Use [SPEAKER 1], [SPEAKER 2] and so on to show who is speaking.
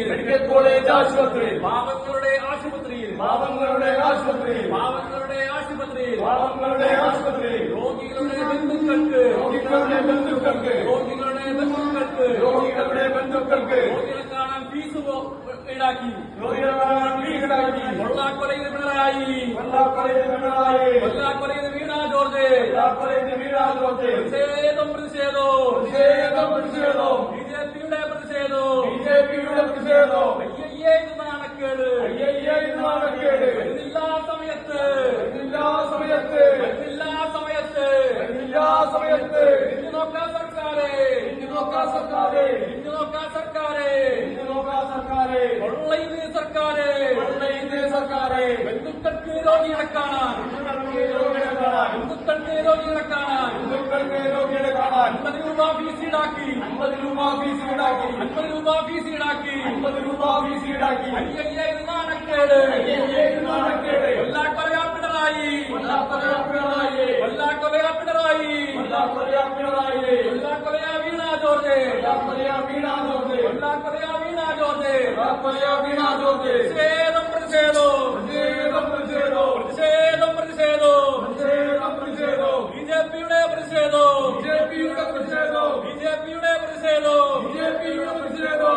[SPEAKER 1] medical college ആശുപത്രിയിൽ പാവങ്ങളുടെ ആശുപത്രിയിൽ രോഗികളുടെ ബന്ധുക്കൾക്ക് രോഗികളെ കാണാൻ ഫീസ് ഈടാക്കി കൊള്ളാക്കൊലയിൽ പിണറായി കൊല്ലാക്കൊലയിൽ വീണ ജോർജ് പ്രതിഷേധം ബിജെപിയുടെ പ്രതിഷേധം അയ്യയ്യേ ഇത് നാണക്കേട് എല്ലാ സമയത്ത് ഇഞ്ഞു നോക്കാൻ സർക്കാരെ കൊള്ളയിത് സർക്കാരെ ബന്ധുക്കൾക്ക് രോഗികളെ കാണാൻ 50 രൂപ ഫീസ് ഈടാക്കി അയ്യയ്യേ ഇത് നാണക്കേട് കൊല്ലാക്കൊലയാ പിണറായി കൊല്ലാക്കൊലയാ വീണ ജോർജ് പ്രതിഷേധം ബിജെപിയുടെ പ്രതിഷേധം